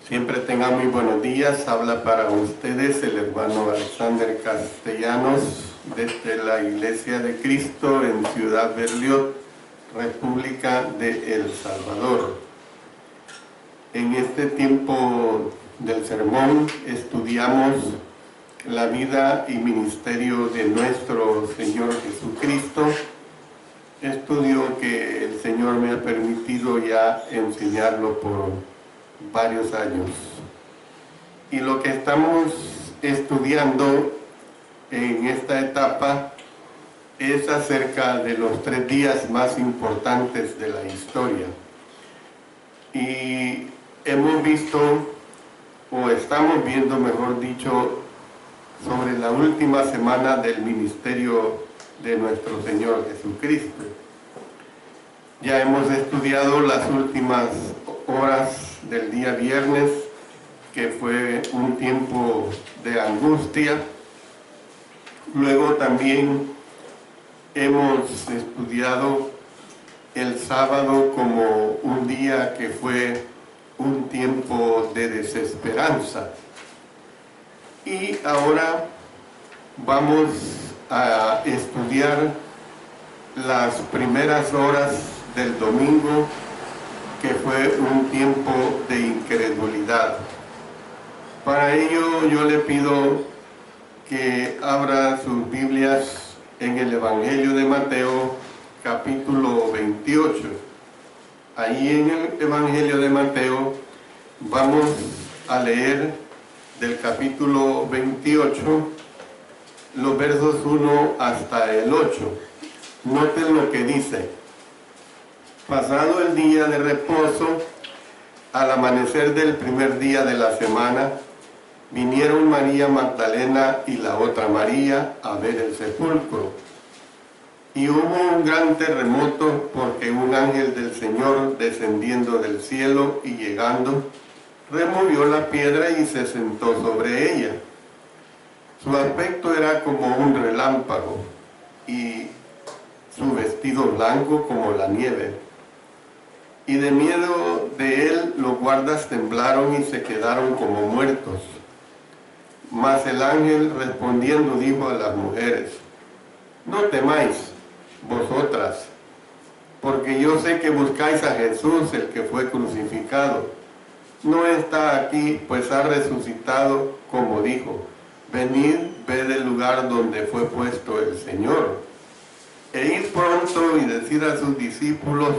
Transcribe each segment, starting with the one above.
Siempre tengan muy buenos días. Habla para ustedes el hermano Alexander Castellanos desde la Iglesia de Cristo en Ciudad Berlioz, República de El Salvador. En este tiempo del sermón estudiamos la vida y ministerio de nuestro Señor Jesucristo, estudio que el Señor me ha permitido ya enseñarlo por varios años. Y lo que estamos estudiando en esta etapa es acerca de los 3 días más importantes de la historia. Y hemos visto, o estamos viendo, mejor dicho, sobre la última semana del ministerio de nuestro Señor Jesucristo. Ya hemos estudiado las últimas horas del día viernes, que fue un tiempo de angustia. Luego también hemos estudiado el sábado como un día que fue un tiempo de desesperanza. Y ahora vamos a estudiar las primeras horas del domingo, que fue un tiempo de incredulidad. Para ello yo le pido que abra sus Biblias en el Evangelio de Mateo, capítulo 28. Ahí en el Evangelio de Mateo vamos a leer del capítulo 28, los versos 1 hasta el 8. Noten lo que dice. Pasado el día de reposo, al amanecer del primer día de la semana, vinieron María Magdalena y la otra María a ver el sepulcro. Y hubo un gran terremoto, porque un ángel del Señor, descendiendo del cielo y llegando, removió la piedra y se sentó sobre ella. Su aspecto era como un relámpago, y su vestido blanco como la nieve. Y de miedo de él los guardas temblaron y se quedaron como muertos. Mas el ángel respondiendo dijo a las mujeres: no temáis vosotras, porque yo sé que buscáis a Jesús, el que fue crucificado. No está aquí, pues ha resucitado, como dijo. Venid, ved el lugar donde fue puesto el Señor. E id pronto y decid a sus discípulos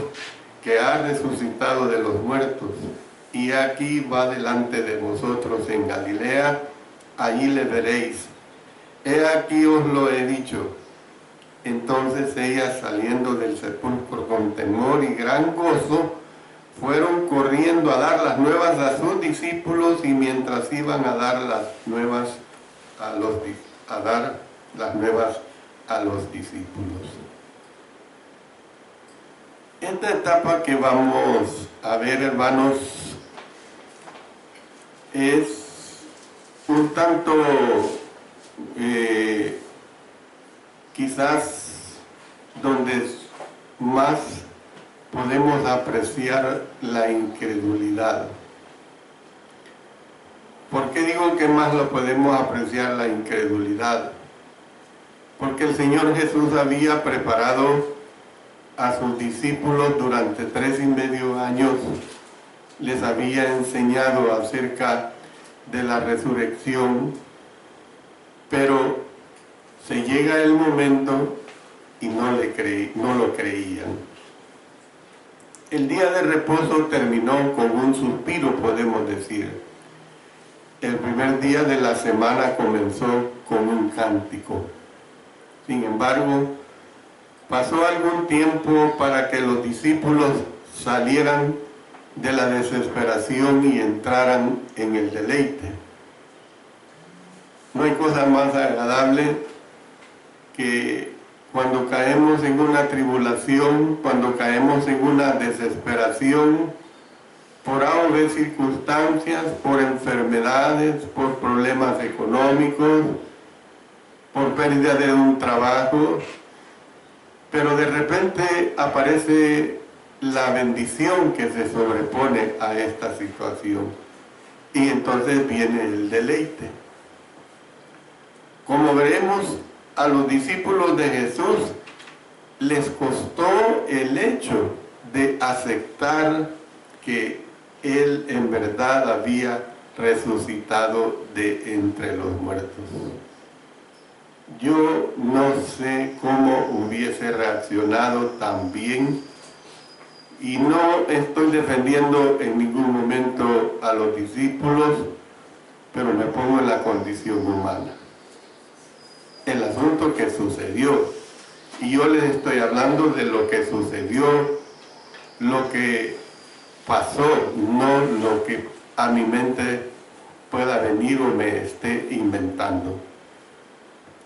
que ha resucitado de los muertos, y aquí va delante de vosotros en Galilea, allí le veréis. He aquí os lo he dicho. Entonces ellas, saliendo del sepulcro con temor y gran gozo, fueron corriendo a dar las nuevas a sus discípulos, y mientras iban a dar las nuevas a los discípulos. Esta etapa que vamos a ver, hermanos, es un tanto quizás donde más podemos apreciar la incredulidad. ¿Por qué digo que más lo podemos apreciar la incredulidad? Porque el Señor Jesús había preparado a sus discípulos durante 3 años, les había enseñado acerca de la resurrección, pero se llega el momento y no lo creían. El día de reposo terminó con un suspiro, podemos decir. El primer día de la semana comenzó con un cántico. Sin embargo, pasó algún tiempo para que los discípulos salieran de la desesperación y entraran en el deleite. No hay cosa más agradable que cuando caemos en una tribulación, cuando caemos en una desesperación, por A o B circunstancias, por enfermedades, por problemas económicos, por pérdida de un trabajo, pero de repente aparece la bendición que se sobrepone a esta situación. y entonces viene el deleite. Como veremos, a los discípulos de Jesús les costó el hecho de aceptar que Él en verdad había resucitado de entre los muertos. Yo no sé cómo hubiese reaccionado tan bien, y no estoy defendiendo en ningún momento a los discípulos, pero me pongo en la condición humana. El asunto que sucedió, y yo les estoy hablando de lo que sucedió, lo que pasó, no lo que a mi mente pueda venir o me esté inventando.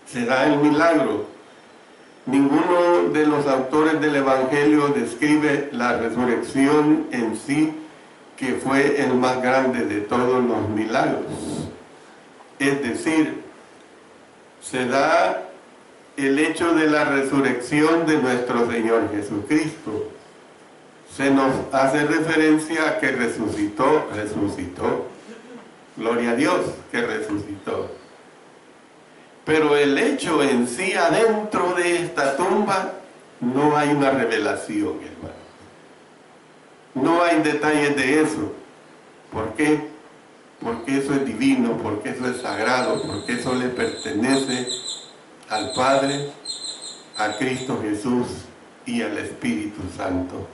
Será el milagro. Ninguno de los autores del Evangelio describe la resurrección en sí, que fue el más grande de todos los milagros. Es decir, se da el hecho de la resurrección de nuestro Señor Jesucristo. Se nos hace referencia a que resucitó. Gloria a Dios que resucitó. Pero el hecho en sí, adentro de esta tumba, no hay una revelación, hermano. No hay detalles de eso. ¿Por qué? Porque eso es divino, porque eso es sagrado, porque eso le pertenece al Padre, a Cristo Jesús y al Espíritu Santo.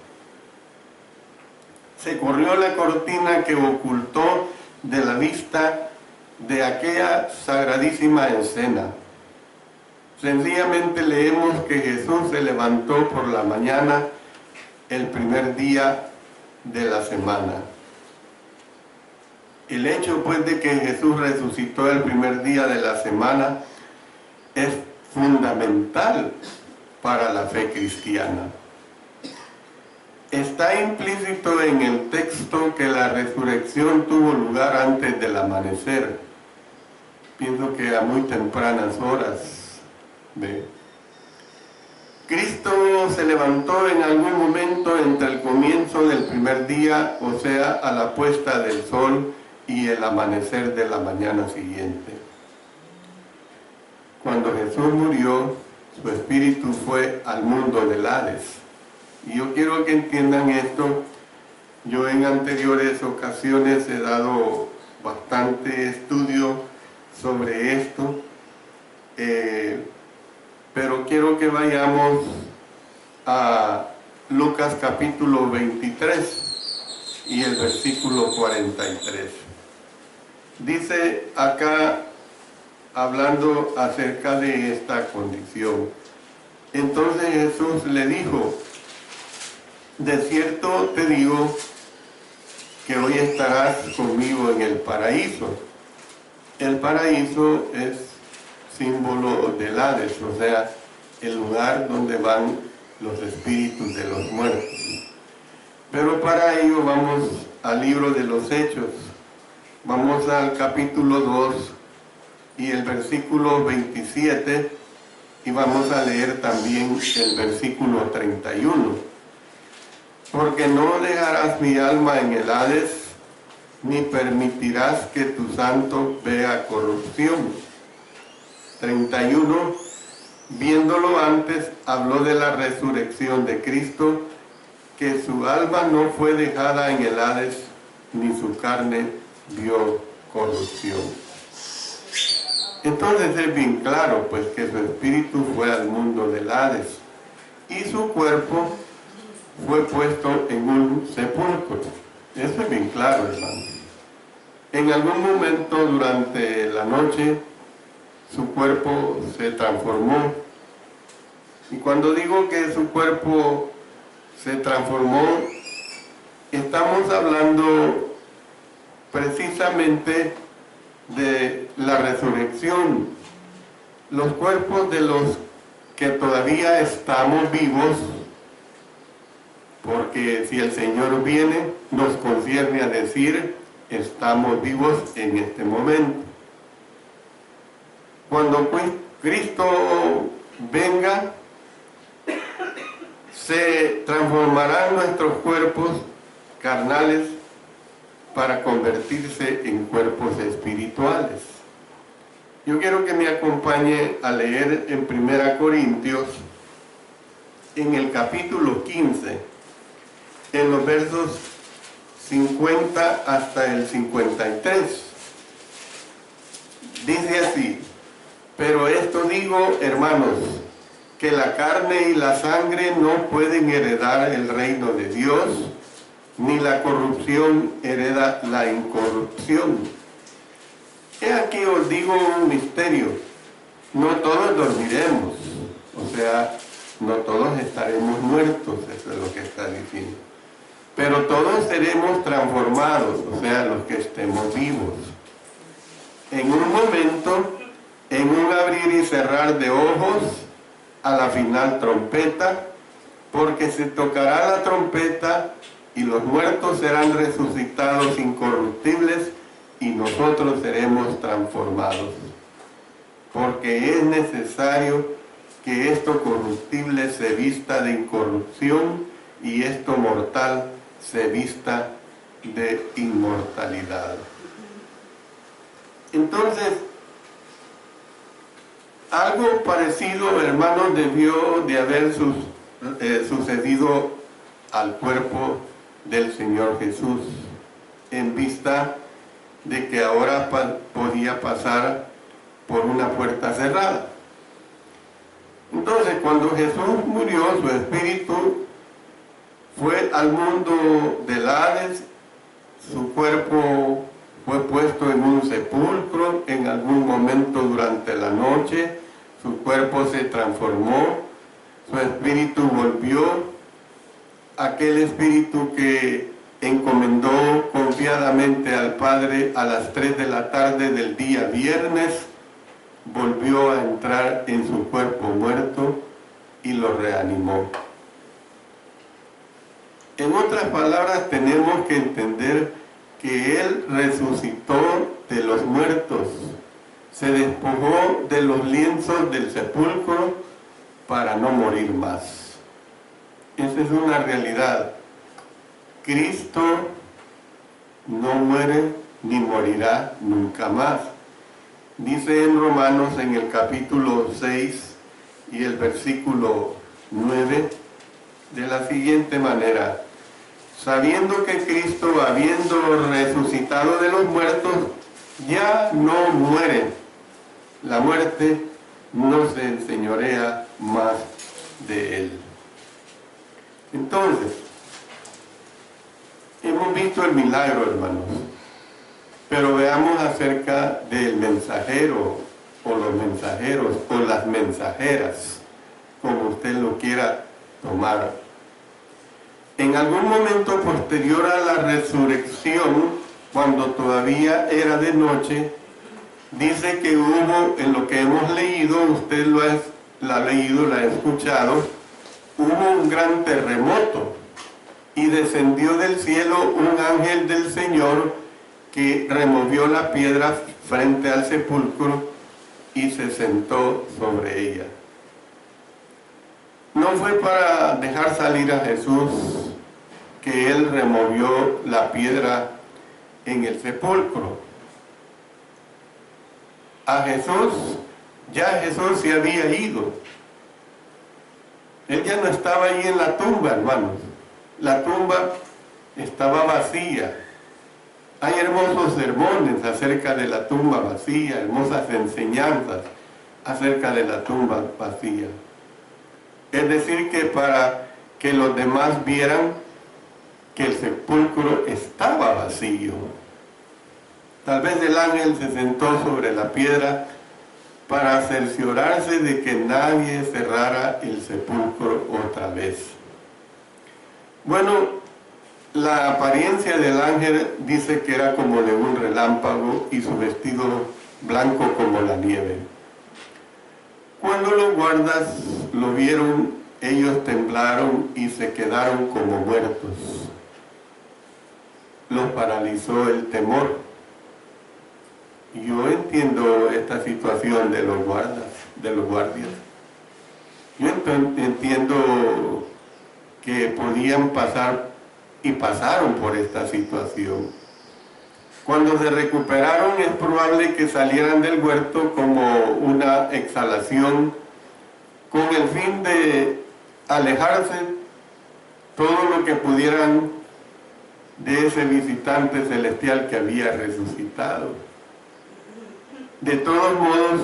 Se corrió la cortina que ocultó de la vista de aquella sagradísima escena. Sencillamente leemos que Jesús se levantó por la mañana el primer día de la semana. El hecho pues de que Jesús resucitó el primer día de la semana es fundamental para la fe cristiana. Está implícito en el texto que la resurrección tuvo lugar antes del amanecer. Pienso que a muy tempranas horas. Cristo se levantó en algún momento entre el comienzo del primer día, o sea, a la puesta del sol y el amanecer de la mañana siguiente. Cuando Jesús murió, su espíritu fue al mundo del Hades. Y yo quiero que entiendan esto. Yo en anteriores ocasiones he dado bastante estudio sobre esto, pero quiero que vayamos a Lucas capítulo 23 y el versículo 43. Dice acá, hablando acerca de esta condición: entonces Jesús le dijo, de cierto te digo que hoy estarás conmigo en el paraíso. El paraíso es símbolo del Hades, o sea, el lugar donde van los espíritus de los muertos. Pero para ello vamos al libro de los Hechos. Vamos al capítulo 2 y el versículo 27, y vamos a leer también el versículo 31. Porque no dejarás mi alma en el Hades, ni permitirás que tu santo vea corrupción. 31. Viéndolo antes, habló de la resurrección de Cristo, que su alma no fue dejada en el Hades, ni su carne vio corrupción. Entonces es bien claro, pues, que su espíritu fue al mundo del Hades, y su cuerpo fue puesto en un sepulcro. Eso es bien claro, hermano. En algún momento durante la noche, su cuerpo se transformó. Y cuando digo que su cuerpo se transformó, estamos hablando precisamente de la resurrección. Los cuerpos de los que todavía estamos vivos, porque si el Señor viene, nos concierne a decir, estamos vivos en este momento. Cuando Cristo venga, se transformarán nuestros cuerpos carnales para convertirse en cuerpos espirituales. Yo quiero que me acompañe a leer en 1 Corintios, en el capítulo 15, en los versos 50 hasta el 53. Dice así: pero esto digo, hermanos, que la carne y la sangre no pueden heredar el reino de Dios, ni la corrupción hereda la incorrupción. He aquí os digo un misterio: no todos dormiremos, o sea, no todos estaremos muertos, eso es lo que está diciendo, pero todos seremos transformados, o sea, los que estemos vivos, en un momento, en un abrir y cerrar de ojos, a la final trompeta, porque se tocará la trompeta y los muertos serán resucitados incorruptibles y nosotros seremos transformados. Porque es necesario que esto corruptible se vista de incorrupción y esto mortal se vista de inmortalidad. Entonces, algo parecido, hermanos, debió de haber sucedido al cuerpo del Señor Jesús, en vista de que ahora podía pasar por una puerta cerrada. Entonces, cuando Jesús murió, su espíritu fue al mundo del Hades, su cuerpo fue puesto en un sepulcro en algún momento durante la noche, su cuerpo se transformó, su espíritu volvió, aquel espíritu que encomendó confiadamente al Padre a las 3 de la tarde del día viernes, volvió a entrar en su cuerpo muerto y lo reanimó. En otras palabras, tenemos que entender que Él resucitó de los muertos, se despojó de los lienzos del sepulcro para no morir más. Esa es una realidad. Cristo no muere ni morirá nunca más. Dice en Romanos, en el capítulo 6 y el versículo 9, de la siguiente manera: sabiendo que Cristo, habiendo resucitado de los muertos, ya no muere, la muerte no se enseñorea más de él. Entonces, hemos visto el milagro, hermanos, pero veamos acerca del mensajero, o los mensajeros, o las mensajeras, como usted lo quiera tomar. En algún momento posterior a la resurrección, cuando todavía era de noche, dice que hubo, en lo que hemos leído, usted lo ha leído, lo ha escuchado, hubo un gran terremoto y descendió del cielo un ángel del Señor que removió la piedra frente al sepulcro y se sentó sobre ella. No fue para dejar salir a Jesús que Él removió la piedra en el sepulcro. A Jesús, ya Jesús se había ido. Él ya no estaba ahí en la tumba, hermanos. La tumba estaba vacía. Hay hermosos sermones acerca de la tumba vacía, hermosas enseñanzas acerca de la tumba vacía. Es decir, que para que los demás vieran que el sepulcro estaba vacío. Tal vez el ángel se sentó sobre la piedra para cerciorarse de que nadie cerrara el sepulcro otra vez. Bueno, la apariencia del ángel dice que era como de un relámpago y su vestido blanco como la nieve. Cuando los guardas lo vieron, ellos temblaron y se quedaron como muertos. Los paralizó el temor. Yo entiendo esta situación de los guardias. Yo entiendo que podían pasar y pasaron por esta situación. Cuando se recuperaron es probable que salieran del huerto como una exhalación con el fin de alejarse todo lo que pudieran de ese visitante celestial que había resucitado. De todos modos,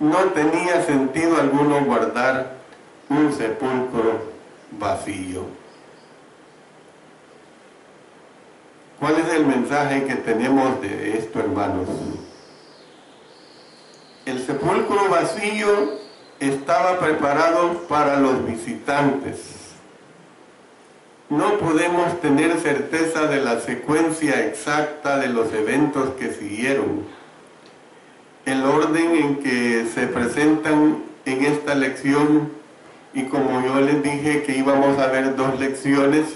no tenía sentido alguno guardar un sepulcro vacío. ¿Cuál es el mensaje que tenemos de esto, hermanos? El sepulcro vacío estaba preparado para los visitantes. No podemos tener certeza de la secuencia exacta de los eventos que siguieron. El orden en que se presentan en esta lección, y como yo les dije que íbamos a ver 2 lecciones,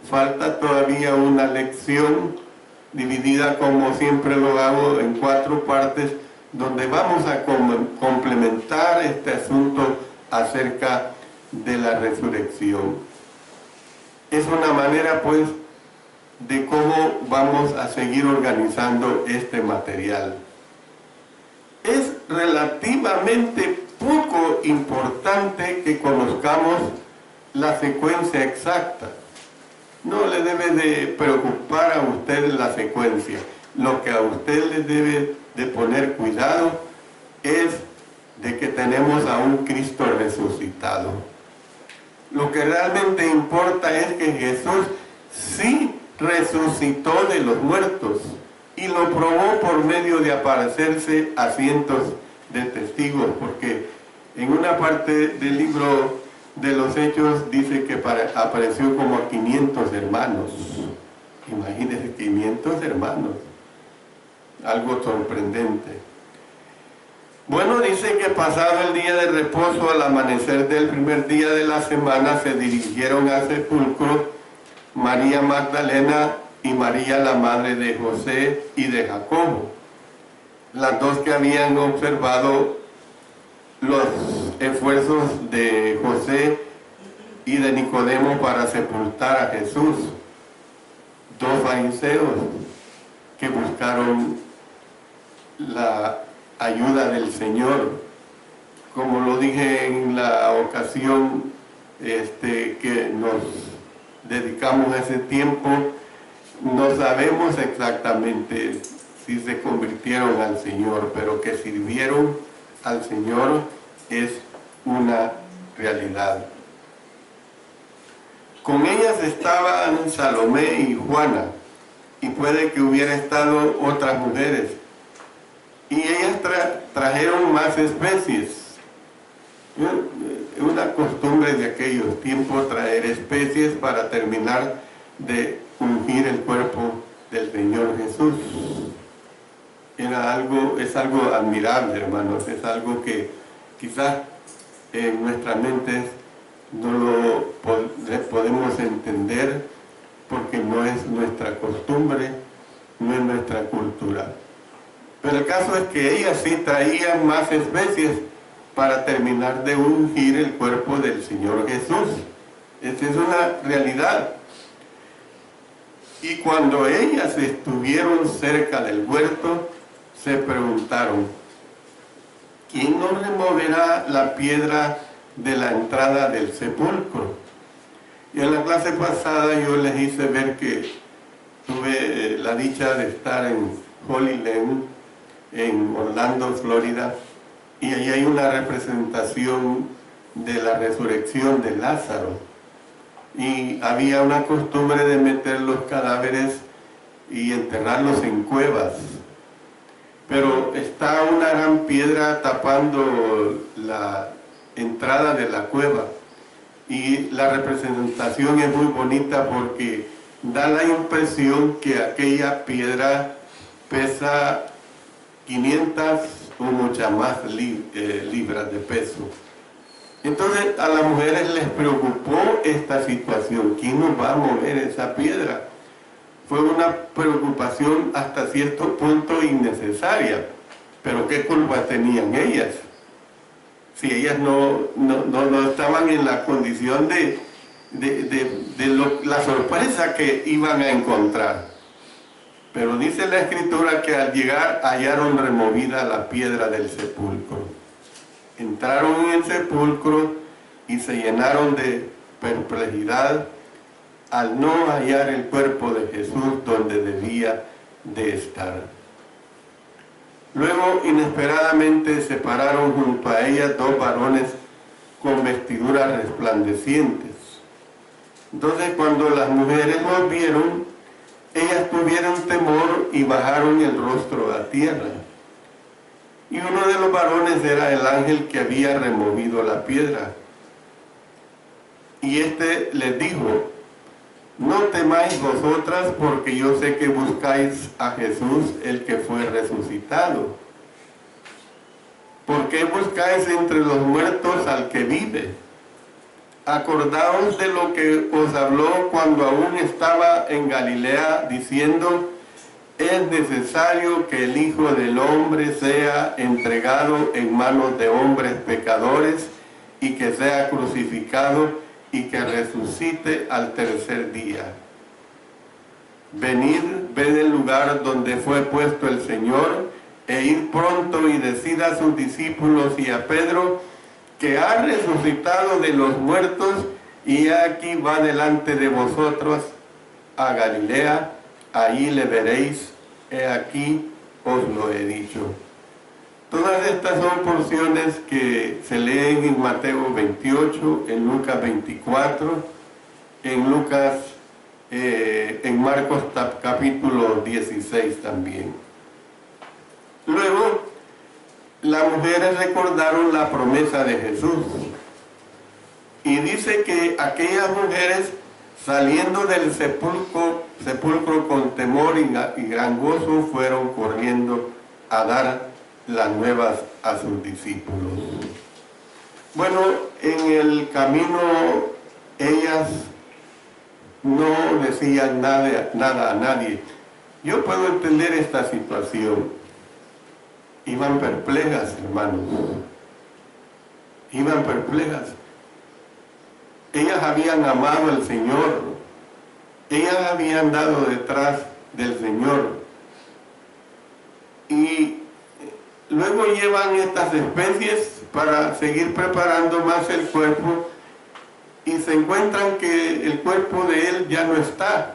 falta todavía una lección dividida, como siempre lo hago, en 4 partes, donde vamos a complementar este asunto acerca de la resurrección. Es una manera, pues, de cómo vamos a seguir organizando este material. Es relativamente poco importante que conozcamos la secuencia exacta. No le debe de preocupar a usted la secuencia. Lo que a usted le debe de poner cuidado es de que tenemos a un Cristo resucitado. Lo que realmente importa es que Jesús sí resucitó de los muertos y lo probó por medio de aparecerse a cientos de testigos, porque en una parte del libro de los Hechos dice que apareció como a 500 hermanos. Imagínense, 500 hermanos. Algo sorprendente. Bueno, dice que pasado el día de reposo, al amanecer del primer día de la semana, se dirigieron al sepulcro María Magdalena y María, la madre de José y de Jacobo, las 2 que habían observado los esfuerzos de José y de Nicodemo para sepultar a Jesús. 2 fariseos que buscaron la ayuda del Señor. Como lo dije en la ocasión que nos dedicamos a ese tiempo, no sabemos exactamente si se convirtieron al Señor, pero que sirvieron al Señor es una realidad. Con ellas estaban Salomé y Juana, y puede que hubiera estado otras mujeres, y ellas trajeron más especies. Es una costumbre de aquellos tiempos traer especies para terminar de ungir el cuerpo del Señor Jesús. Es algo admirable, hermanos, es algo que quizás en nuestras mentes no lo podemos entender porque no es nuestra costumbre, no es nuestra cultura. Pero el caso es que ellas sí traían más especies para terminar de ungir el cuerpo del Señor Jesús. Esa es una realidad. Y cuando ellas estuvieron cerca del huerto, se preguntaron: ¿quién nos removerá la piedra de la entrada del sepulcro? Y en la clase pasada yo les hice ver que tuve la dicha de estar en Holy Land, en Orlando, Florida, y allí hay una representación de la resurrección de Lázaro. Y había una costumbre de meter los cadáveres y enterrarlos en cuevas. Pero está una gran piedra tapando la entrada de la cueva. Y la representación es muy bonita porque da la impresión que aquella piedra pesa 500 o muchas más libras de peso. Entonces a las mujeres les preocupó esta situación. ¿Quién nos va a mover esa piedra? Fue una preocupación hasta cierto punto innecesaria. Pero ¿qué culpa tenían ellas? Si ellas no estaban en la condición de la sorpresa que iban a encontrar. Pero dice la Escritura que al llegar hallaron removida la piedra del sepulcro. Entraron en el sepulcro y se llenaron de perplejidad al no hallar el cuerpo de Jesús donde debía de estar. Luego, inesperadamente, se pararon junto a ella dos varones con vestiduras resplandecientes. Entonces, cuando las mujeres los vieron, ellas tuvieron temor y bajaron el rostro a tierra. Y uno de los varones era el ángel que había removido la piedra. Y éste les dijo: no temáis vosotras, porque yo sé que buscáis a Jesús, el que fue resucitado. ¿Por qué buscáis entre los muertos al que vive? Acordaos de lo que os habló cuando aún estaba en Galilea, diciendo: es necesario que el Hijo del Hombre sea entregado en manos de hombres pecadores y que sea crucificado y que resucite al tercer día. Venid, ved el lugar donde fue puesto el Señor, e ir pronto y decid a sus discípulos y a Pedro que ha resucitado de los muertos, y aquí va delante de vosotros a Galilea, allí le veréis, he aquí os lo he dicho. Todas estas son porciones que se leen en Mateo 28, en Lucas 24, en Marcos capítulo 16 también. Luego, las mujeres recordaron la promesa de Jesús. Y dice que aquellas mujeres, saliendo del sepulcro con temor y gran gozo, fueron corriendo a dar las nuevas a sus discípulos. Bueno, en el camino ellas no decían nada a nadie. Yo puedo entender esta situación. Iban perplejas, hermanos. Iban perplejas. Ellas habían amado al Señor. Ellas habían andado detrás del Señor. Y luego llevan estas especies para seguir preparando más el cuerpo, y se encuentran que el cuerpo de él ya no está.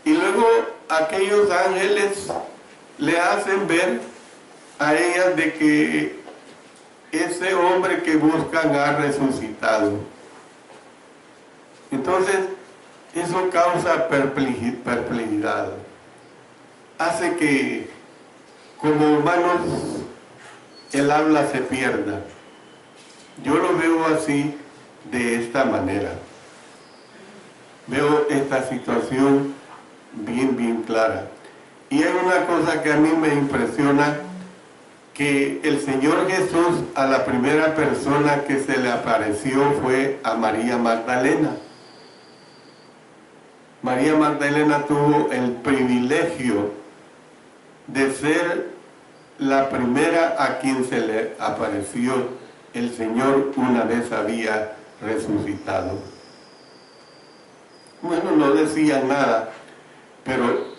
Y luego aquellos ángeles le hacen ver a ellas de que ese hombre que buscan ha resucitado. Entonces, eso causa perplejidad. Hace que, como humanos, el habla se pierda. Yo lo veo así, de esta manera. Veo esta situación bien clara. Y hay una cosa que a mí me impresiona, que el Señor Jesús, a la primera persona que se le apareció fue a María Magdalena. María Magdalena tuvo el privilegio de ser la primera a quien se le apareció el Señor una vez había resucitado. Bueno, no decían nada, pero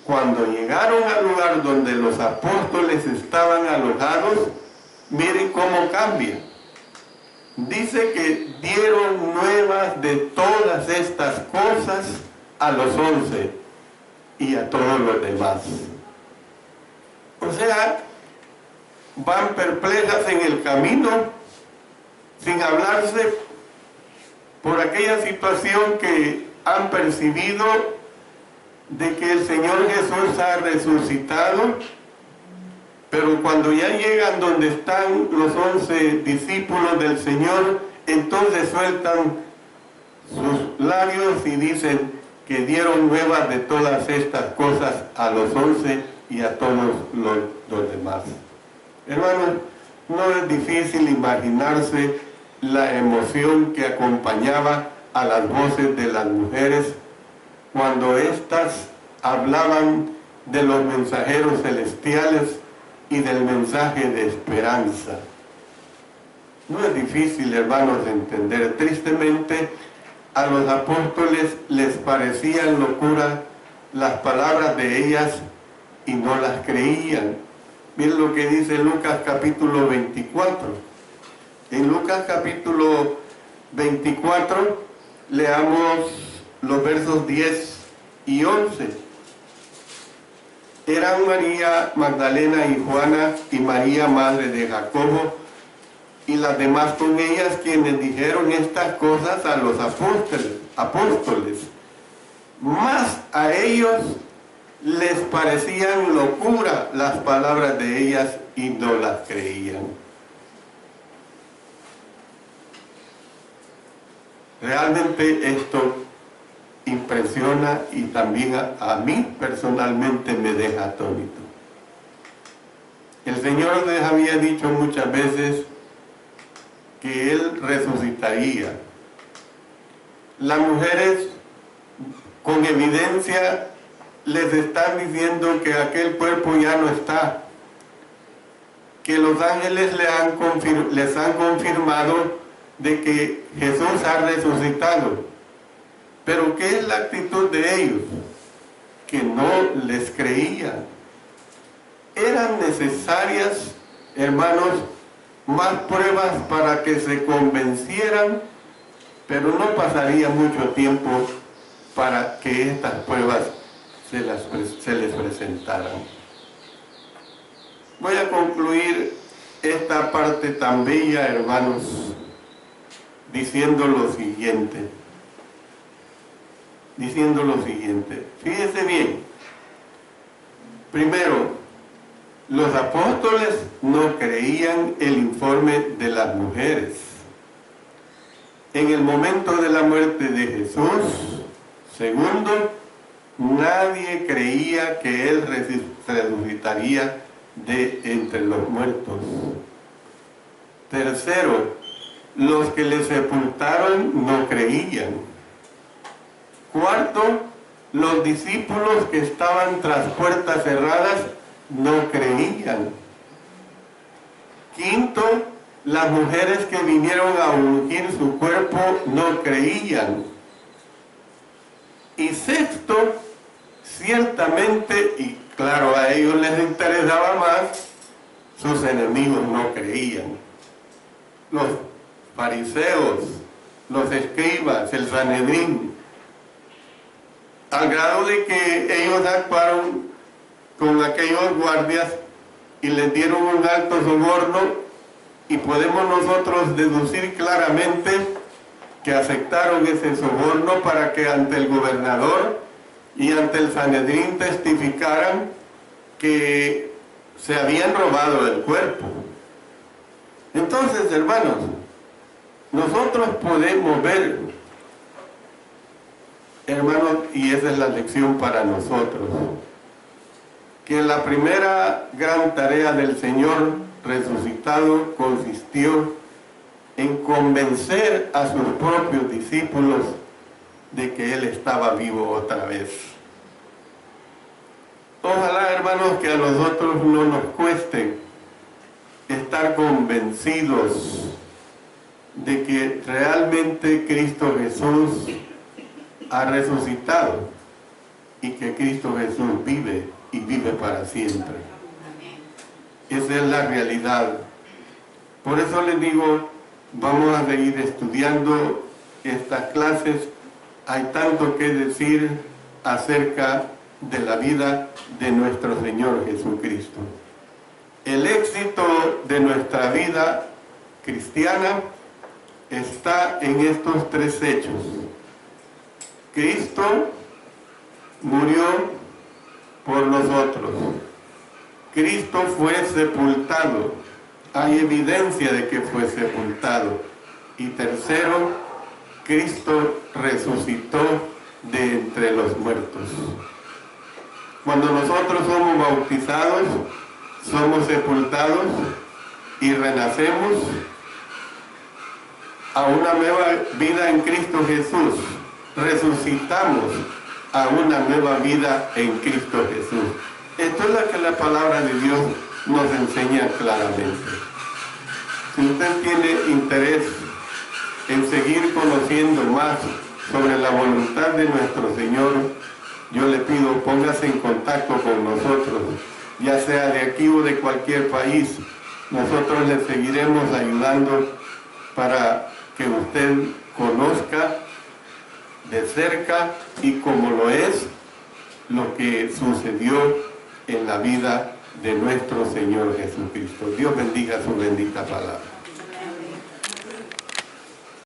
cuando llegaron al lugar donde los apóstoles estaban alojados, miren cómo cambia. Dice que dieron nuevas de todas estas cosas a los 11 y a todos los demás. O sea, van perplejas en el camino, sin hablarse, por aquella situación que han percibido de que el Señor Jesús ha resucitado. Pero cuando ya llegan donde están los 11 discípulos del Señor, entonces sueltan sus labios y dicen que dieron nuevas de todas estas cosas a los 11 y a todos los demás. Hermanos, no es difícil imaginarse la emoción que acompañaba a las voces de las mujeres cuando éstas hablaban de los mensajeros celestiales y del mensaje de esperanza. No es difícil, hermanos, de entender. Tristemente, a los apóstoles les parecía locura las palabras de ellas y no las creían. Miren lo que dice Lucas capítulo 24. En Lucas capítulo 24 leamos los versos 10 y 11. Eran María Magdalena y Juana y María madre de Jacobo y las demás con ellas, quienes dijeron estas cosas a los apóstoles. Mas a ellos les parecían locura las palabras de ellas y no las creían. Realmente esto impresiona y también a mí personalmente me deja atónito. El Señor les había dicho muchas veces que Él resucitaría. Las mujeres con evidencia les están diciendo que aquel cuerpo ya no está, que los ángeles les han confirmado de que Jesús ha resucitado. Pero ¿qué es la actitud de ellos? Que no les creían. Eran necesarias, hermanos, más pruebas para que se convencieran, pero no pasaría mucho tiempo para que estas pruebas se les presentaran. Voy a concluir esta parte tan bella, hermanos, diciendo lo siguiente. Fíjense bien. Primero, los apóstoles no creían el informe de las mujeres. En el momento de la muerte de Jesús, segundo, nadie creía que Él resucitaría de entre los muertos. Tercero, los que le sepultaron no creían. Cuarto, los discípulos que estaban tras puertas cerradas no creían. Quinto, las mujeres que vinieron a ungir su cuerpo no creían. Y sexto, ciertamente, y claro, a ellos les interesaba más, sus enemigos no creían. Los fariseos, los escribas, el Sanedrín, al grado de que ellos actuaron con aquellos guardias y les dieron un alto soborno, y podemos nosotros deducir claramente que aceptaron ese soborno para que ante el gobernador y ante el Sanedrín testificaran que se habían robado el cuerpo. Entonces, hermanos, nosotros podemos ver, hermanos, y esa es la lección para nosotros, que la primera gran tarea del Señor resucitado consistió en convencer a sus propios discípulos de que Él estaba vivo otra vez. Ojalá, hermanos, que a nosotros no nos cueste estar convencidos de que realmente Cristo Jesús ha resucitado y que Cristo Jesús vive y vive para siempre. Esa es la realidad. Por eso les digo, vamos a seguir estudiando estas clases. Hay tanto que decir acerca de la vida de nuestro Señor Jesucristo. El éxito de nuestra vida cristiana está en estos tres hechos. Cristo murió por nosotros. Cristo fue sepultado. Hay evidencia de que fue sepultado. Y tercero, Cristo resucitó de entre los muertos. Cuando nosotros somos bautizados, somos sepultados y renacemos a una nueva vida en Cristo Jesús. Resucitamos a una nueva vida en Cristo Jesús. Esto es lo que la palabra de Dios nos enseña claramente. Si usted tiene interés en seguir conociendo más sobre la voluntad de nuestro Señor, yo le pido pido, póngase en contacto con nosotros, ya sea de aquí o de cualquier país. Nosotros le seguiremos ayudando para que usted conozca de cerca y como lo es, lo que sucedió en la vida de nuestro Señor Jesucristo. Dios bendiga su bendita palabra.